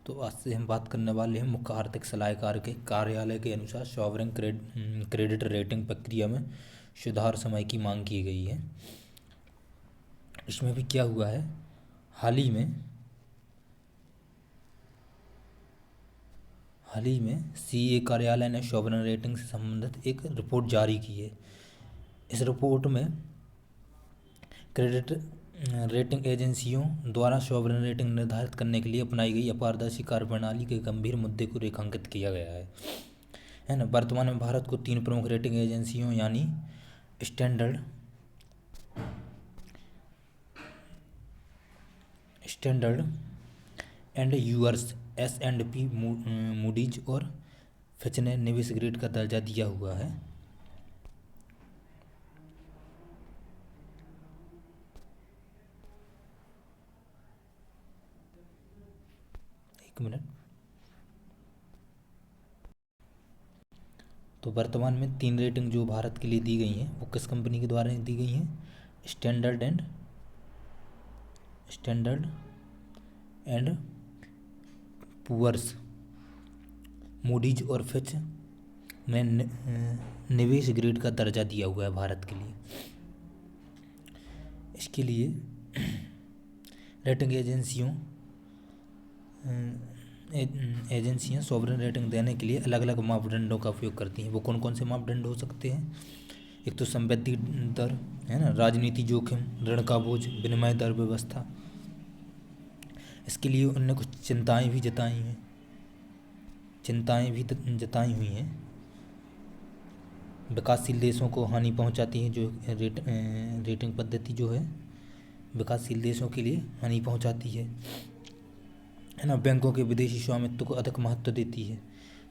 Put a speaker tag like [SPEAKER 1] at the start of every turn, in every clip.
[SPEAKER 1] तो आज से हम बात करने वाले हैं मुख्य आर्थिक सलाहकार के कार्यालय के अनुसार सॉवरेन क्रेडिट रेटिंग प्रक्रिया में सुधार समय की मांग की गई है। इसमें भी क्या हुआ है, हाल ही में सीए कार्यालय ने सॉवरेन रेटिंग से संबंधित एक रिपोर्ट जारी की है। इस रिपोर्ट में क्रेडिट रेटिंग एजेंसियों द्वारा सॉवरेन रेटिंग निर्धारित करने के लिए अपनाई गई अपारदर्शी कार्यप्रणाली के गंभीर मुद्दे को रेखांकित किया गया है ना। वर्तमान में भारत को 3 प्रमुख रेटिंग एजेंसियों यानी standard and yours S&P, Moody's और फिच ने निवेश ग्रेड का दर्जा दिया हुआ है। एक मिनट। तो वर्तमान में 3 रेटिंग जो भारत के लिए दी गई हैं वो किस कंपनी के द्वारा दी गई हैं? स्टैंडर्ड एंड पुअर्स, मूडीज और फिच ने निवेश ग्रेड का दर्जा दिया हुआ है भारत के लिए। इसके लिए रेटिंग एजेंसियां सॉवरेन रेटिंग देने के लिए अलग अलग मापदंडों का उपयोग करती हैं। वो कौन कौन से मापदंड हो सकते हैं? एक तो संवृद्धि दर है ना, राजनीति जोखिम, ऋण का बोझ, विनिमय दर व्यवस्था। इसके लिए उन्होंने कुछ चिंताएं भी जताई हुई हैं। विकासशील देशों को हानि पहुंचाती है जो रेटिंग पद्धति जो है विकासशील देशों के लिए हानि पहुंचाती है ना। बैंकों के विदेशी स्वामित्व को अधिक महत्व देती है।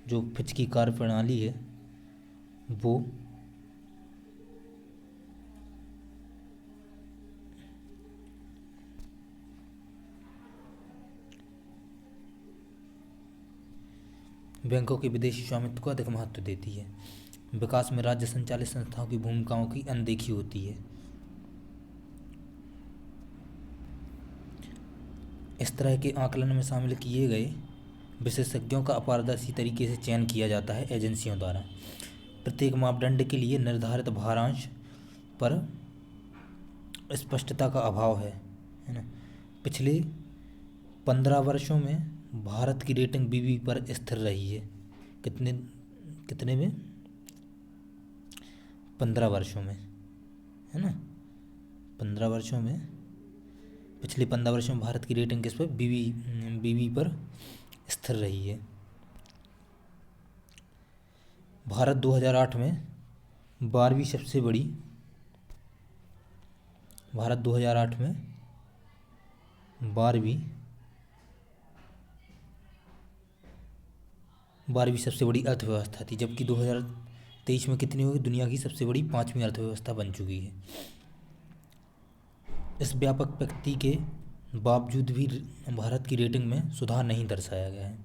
[SPEAKER 1] जो फिच की कार्यप्रणाली है वो बैंकों के विदेशी स्वामित्व को अधिक महत्व देती है। विकास में राज्य संचालित संस्थाओं की भूमिकाओं की अनदेखी होती है। इस तरह के आकलन में शामिल किए गए विशेषज्ञों का अपारदर्शी तरीके से चयन किया जाता है एजेंसियों द्वारा। प्रत्येक मापदंड के लिए निर्धारित भारांश पर स्पष्टता का अभाव है ना। पिछले 15 वर्षों में भारत की रेटिंग बीबी पर स्थिर रही है। कितने में? 15 वर्षों में, है ना। 15 वर्षों में, पिछले 15 वर्षों में भारत की रेटिंग किस पर? बीबी पर स्थिर रही है। भारत 2008 में 12वीं सबसे बड़ी 12वीं सबसे बड़ी अर्थव्यवस्था थी, जबकि 2023 में कितनी होगी? दुनिया की सबसे बड़ी 5वीं अर्थव्यवस्था बन चुकी है। इस व्यापक प्रगति के बावजूद भी भारत की रेटिंग में सुधार नहीं दर्शाया गया है।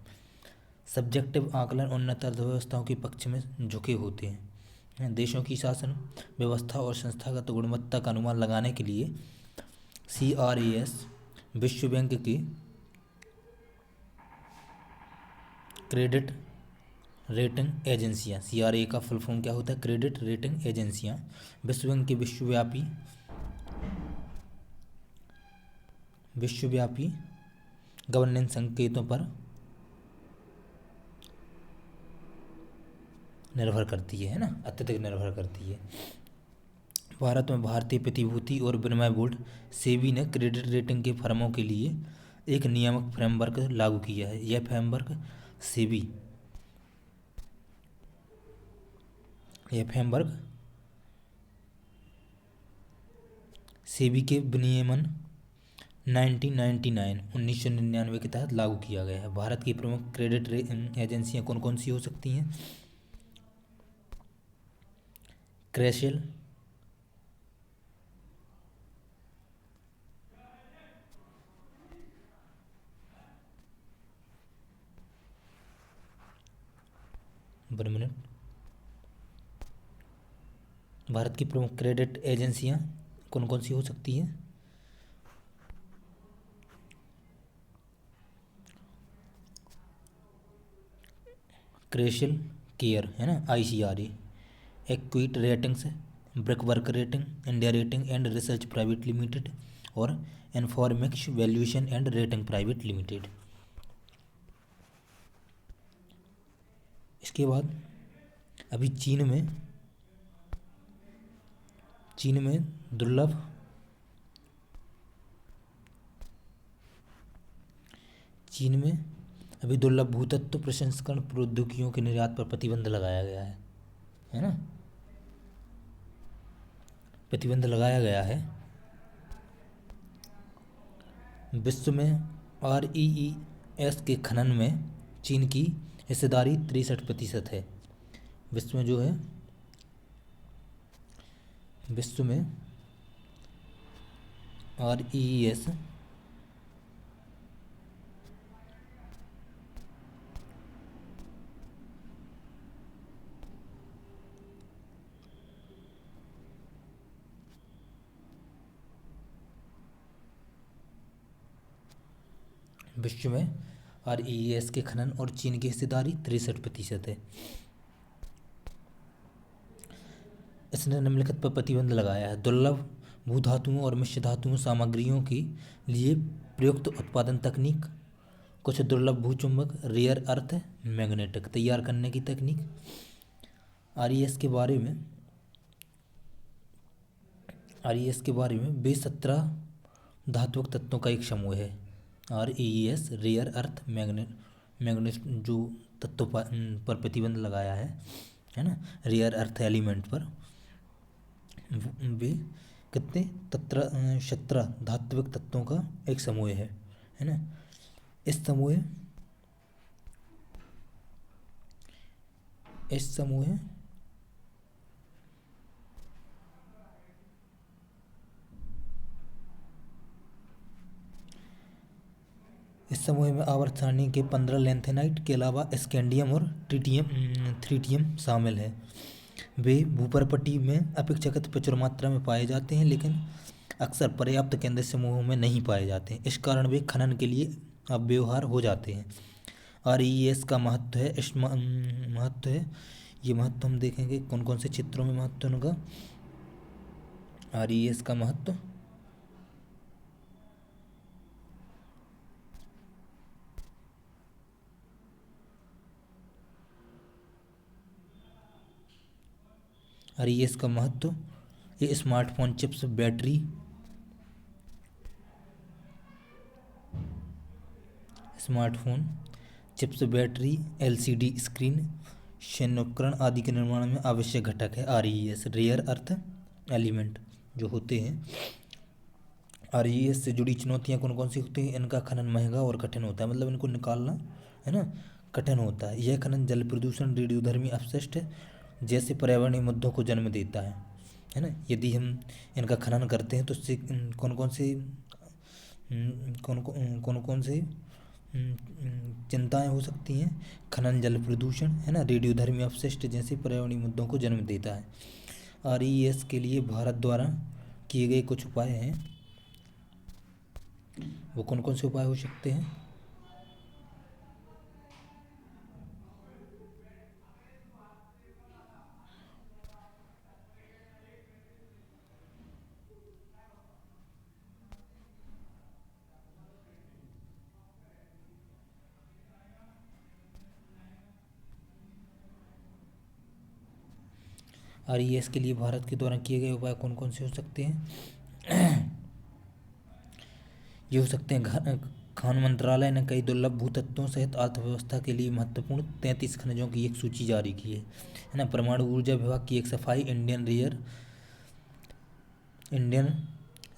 [SPEAKER 1] सब्जेक्टिव आकलन उन्नत अर्थव्यवस्थाओं के पक्ष में झुके होते हैं। देशों की शासन व्यवस्था और संस्थागत गुणवत्ता का अनुमान लगाने के लिए CRAS, विश्व बैंक के क्रेडिट रेटिंग एजेंसियां, CRA का फुल फॉर्म क्या होता है? क्रेडिट रेटिंग एजेंसियां विश्व बैंक के विश्वव्यापी गवर्नेंस संकेतों पर निर्भर करती है ना, अत्यधिक निर्भर करती है। भारत में भारतीय प्रतिभूति और विनिमय बोर्ड सेबी ने क्रेडिट रेटिंग के फर्मों के लिए एक नियामक फ्रेमवर्क लागू किया है। यह फ्रेमवर्क सेबी के विनियमन 1999 के तहत लागू किया गया है। भारत की प्रमुख क्रेडिट एजेंसियां कौन कौन सी हो सकती हैं? क्रेसिल, भारत की प्रमुख क्रेडिट एजेंसियां कौन कौन सी हो सकती हैं? क्रेशियल केयर है ना, ICRA, Acuite ratings, Brickwork rating, India rating and research private limited और Infomerics valuation and rating private limited. इसके बाद अभी चीन में दुर्लभ अभी दुर्लभ भूतत्व प्रसंस्करण प्रौद्योगिकियों के निर्यात पर प्रतिबंध लगाया गया है ना, प्रतिबंध लगाया गया है। विश्व में REES के खनन में चीन की हिस्सेदारी 63% है। विश्व में REES के खनन और चीन की हिस्सेदारी 63% है। इसने निम्नलिखित पर प्रतिबंध लगाया है। दुर्लभ भूधातुओं और मिश्र धातुओं सामग्रियों के लिए प्रयुक्त उत्पादन तकनीक, कुछ दुर्लभ भूचुंबक रेयर अर्थ मैग्नेटिक तैयार करने की तकनीक। RES के बारे में वे 17 धात्विक तत्वों का एक समूह है। RES रेयर अर्थ मैग्नेट जो तत्व पर प्रतिबंध लगाया है ना, रेयर अर्थ एलिमेंट पर, वे कितने 17 धात्विक तत्वों का एक समूह है ना। इस समूह में आवर्त सारणी के 15 लैंथेनाइट के अलावा स्कैंडियम और थ्रीटियम शामिल है। वे भूपर्पटी में अपेक्षाकृत प्रचुर मात्रा में पाए जाते हैं, लेकिन अक्सर पर्याप्त केंद्र समूहों में नहीं पाए जाते हैं। इस कारण वे खनन के लिए अव्यवहार हो जाते हैं। RES का महत्व है, ये महत्व हम देखेंगे कौन कौन से क्षेत्रों में महत्व उनका। RES का महत्व ये smartphone chips, battery, LCD screen, संयुक्रण आदि के निर्माण में आवश्यक घटक है। RES रेयर अर्थ एलिमेंट जो होते हैं। RES से जुड़ी चुनौतियाँ कौन कौन सी होती हैं? इनका खनन महंगा और कठिन होता है, मतलब इनको निकालना है ना कठिन होता है। यह खनन जल प्रदूषण, रेडियोधर्मी अपशिष्ट जैसे पर्यावरणीय मुद्दों को जन्म देता है ना। यदि हम इनका खनन करते हैं तो उससे कौन कौन से चिंताएं हो सकती हैं। खनन जल प्रदूषण है ना, रेडियोधर्मी अपशिष्ट जैसे पर्यावरणीय मुद्दों को जन्म देता है। RES के लिए भारत द्वारा किए गए कुछ उपाय हैं, वो कौन कौन से उपाय हो सकते हैं? RES के लिए भारत के द्वारा किए गए उपाय कौन कौन से हो सकते हैं? ये हो सकते हैं, खान मंत्रालय ने कई दुर्लभ भूतत्वों सहित अर्थव्यवस्था के लिए महत्वपूर्ण 33 खनिजों की एक सूची जारी की है ना। परमाणु ऊर्जा विभाग की एक सफाई इंडियन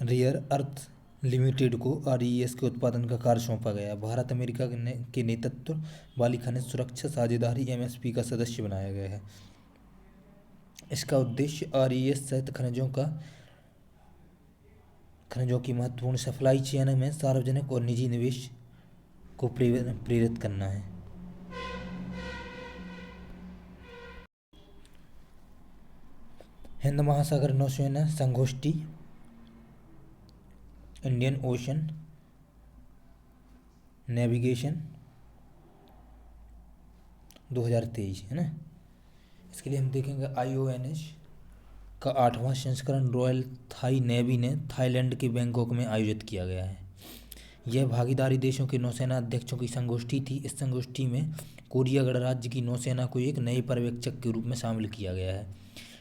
[SPEAKER 1] रेयर अर्थ लिमिटेड को RES के उत्पादन का कार्य सौंपा गया। भारत अमेरिका के नेतृत्व वाली खनिज सुरक्षा साझेदारी MSP का सदस्य बनाया गया है। इसका उद्देश्य RES सहित खनिजों की महत्वपूर्ण सप्लाई चेन में सार्वजनिक और निजी निवेश को प्रेरित करना है। हिंद महासागर नौसेना संगोष्ठी, इंडियन ओशन नेविगेशन 2023 है ना। इसके लिए हम देखेंगे IONS का 8वां संस्करण रॉयल थाई नेवी ने थाईलैंड के बैंकॉक में आयोजित किया गया है। यह भागीदारी देशों के नौसेना अध्यक्षों की संगोष्ठी थी। इस संगोष्ठी में कोरिया गणराज्य की नौसेना को एक नए पर्यवेक्षक के रूप में शामिल किया गया है।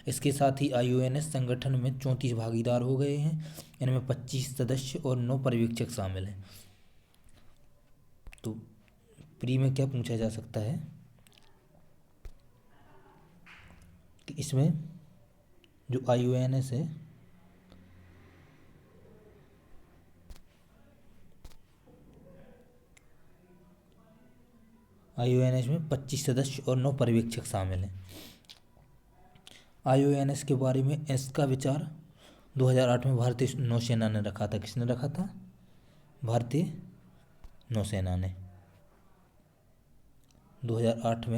[SPEAKER 1] इसके साथ ही IONS संगठन में 34 भागीदार हो गए हैं। इनमें 25 सदस्य और 9 पर्यवेक्षक शामिल हैं। तो प्री में क्या पूछा जा सकता है कि इसमें जो IONS है IONS में 25 सदस्य और 9 पर्यवेक्षक शामिल हैं। IONS के बारे में इसका विचार 2008 में भारतीय नौसेना ने रखा था। किसने रखा था? भारतीय नौसेना ने 2008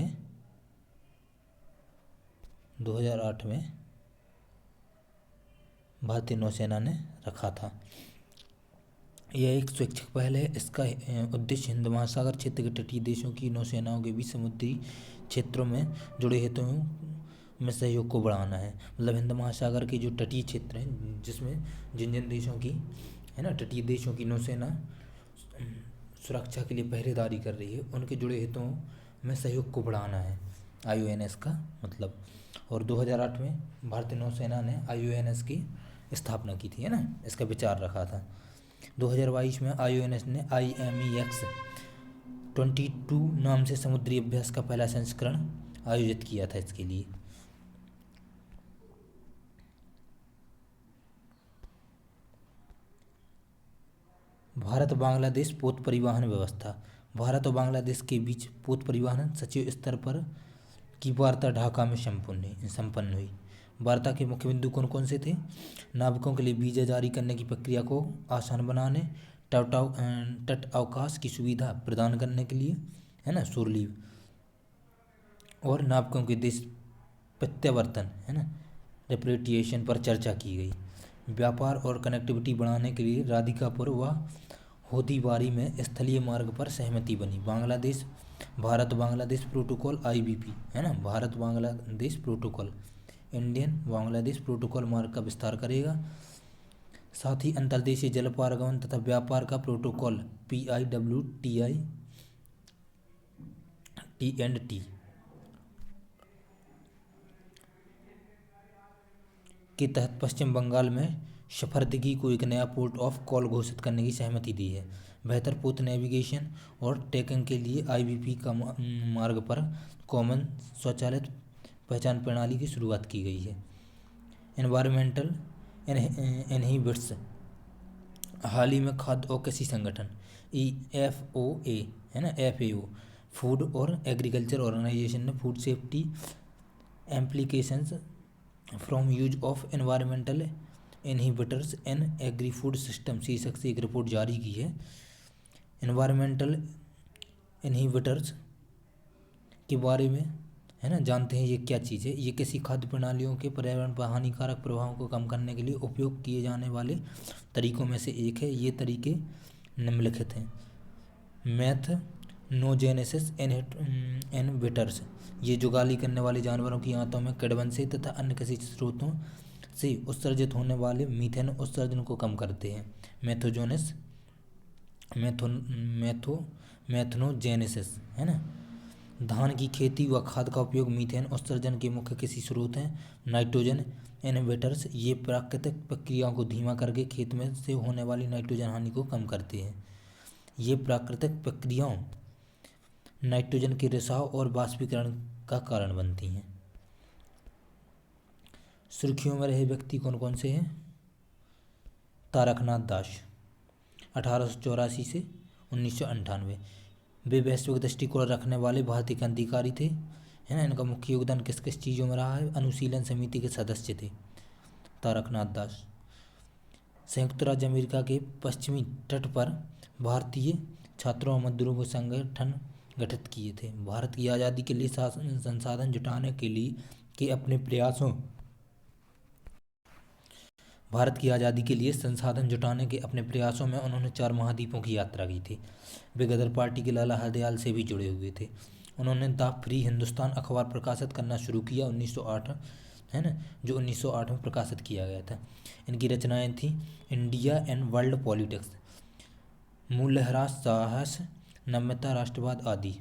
[SPEAKER 1] में भारतीय नौसेना ने रखा था। यह एक स्वैच्छिक पहल है। इसका उद्देश्य हिंद महासागर क्षेत्र के तटीय देशों की नौसेनाओं के बीच समुद्री क्षेत्रों में जुड़े हितों में सहयोग को बढ़ाना है। मतलब हिंद महासागर के जो तटीय क्षेत्र हैं, जिसमें जिन जिन देशों की है ना तटीय देशों की नौसेना सुरक्षा के लिए पहरेदारी कर रही है, उनके जुड़े हितों में सहयोग को बढ़ाना है IONS का मतलब। और 2008 में भारतीय नौसेना ने IONS की स्थापना की थी, है ना, इसका विचार रखा था। 2022 में IONS ने IMEX 22 नाम से समुद्री अभ्यास का पहला संस्करण आयोजित किया था। इसके लिए भारत बांग्लादेश पोत परिवहन व्यवस्था। भारत और बांग्लादेश के बीच पोत परिवहन सचिव स्तर पर की वार्ता ढाका में संपन्न हुई। वार्ता के मुख्य बिंदु कौन कौन से थे? नाविकों के लिए वीजा जारी करने की प्रक्रिया को आसान बनाने, तट अवकाश की सुविधा प्रदान करने के लिए, है ना, शोर लीव, और नाविकों के देश प्रत्यावर्तन, है ना, रेपेट्रिएशन पर चर्चा की गई। व्यापार और कनेक्टिविटी बढ़ाने के लिए राधिकापुर व होदीबारी में स्थलीय मार्ग पर सहमति बनी। भारत बांग्लादेश प्रोटोकॉल IBP, है ना, Bharat Bangladesh protocol Indian Bangladesh protocol मार्ग का विस्तार करेगा। साथ ही अंतर्देशीय जल पारगमन तथा व्यापार का प्रोटोकॉल PIWTI T&T के तहत पश्चिम बंगाल में सफरदगी को एक नया पोर्ट ऑफ कॉल घोषित करने की सहमति दी है। बेहतर पोत नेविगेशन और ट्रैकिंग के लिए IBP का मार्ग पर कॉमन स्वचालित पहचान प्रणाली की शुरुआत की गई है। Environmental inhibits. हाल ही में खाद्य और कृषि संगठन FOA, है ना, FAO फूड और एग्रीकल्चर ऑर्गेनाइजेशन ने food safety implications from use of environmental inhibitors in agri food system शीर्षक से एक रिपोर्ट जारी की है। एनवायरमेंटल इनहिबिटर्स के बारे में, है ना, जानते हैं ये क्या चीज़ है। ये किसी खाद्य प्रणालियों के पर्यावरण पर हानिकारक प्रभावों को कम करने के लिए उपयोग किए जाने वाले तरीकों में से एक है। ये तरीके निम्नलिखित हैं। मैथनोजेनेसिस इनहिबिटर्स, ये जुगाली करने वाले जानवरों की आंतों में कीड़वन से तथा अन्य किसी स्रोतों से उत्सर्जित होने वाले मीथेन उत्सर्जन को कम करते हैं। मैथनोजेनेसिस, है ना, धान की खेती व खाद का उपयोग मीथेन उत्सर्जन के मुख्य कृषि स्रोत हैं। नाइट्रोजन इनहिबिटर्स, ये प्राकृतिक प्रक्रियाओं को धीमा करके खेत में से होने वाली नाइट्रोजन हानि को कम करते हैं। ये प्राकृतिक प्रक्रियाओं नाइट्रोजन के रिसाव और वाष्पीकरण का कारण बनती हैं। सुर्खियों में रहे व्यक्ति कौन कौन से हैं? तारकनाथ दास, 1884 से 1998। वे वैश्विक दृष्टिकोण रखने वाले भारतीय क्रांतिकारी थे, है ना। इनका मुख्य योगदान किस किस चीज़ों में रहा है? अनुशीलन समिति के सदस्य थे तारकनाथ दास। संयुक्त राज्य अमेरिका के पश्चिमी तट पर भारतीय छात्रों और मजदूरों को संगठन गठित किए थे। भारत की आज़ादी के लिए संसाधन जुटाने के लिए के अपने प्रयासों में उन्होंने 4 महाद्वीपों की यात्रा की थी। वे गदर पार्टी के लाला हरदयाल से भी जुड़े हुए थे उन्होंने द फ्री हिंदुस्तान अखबार प्रकाशित करना शुरू किया 1908, है ना, जो 1908 में प्रकाशित किया गया था। इनकी रचनाएं थी इंडिया एंड वर्ल्ड पॉलिटिक्स, मूल्यह्रास, साहस, नम्यता, राष्ट्रवाद आदि।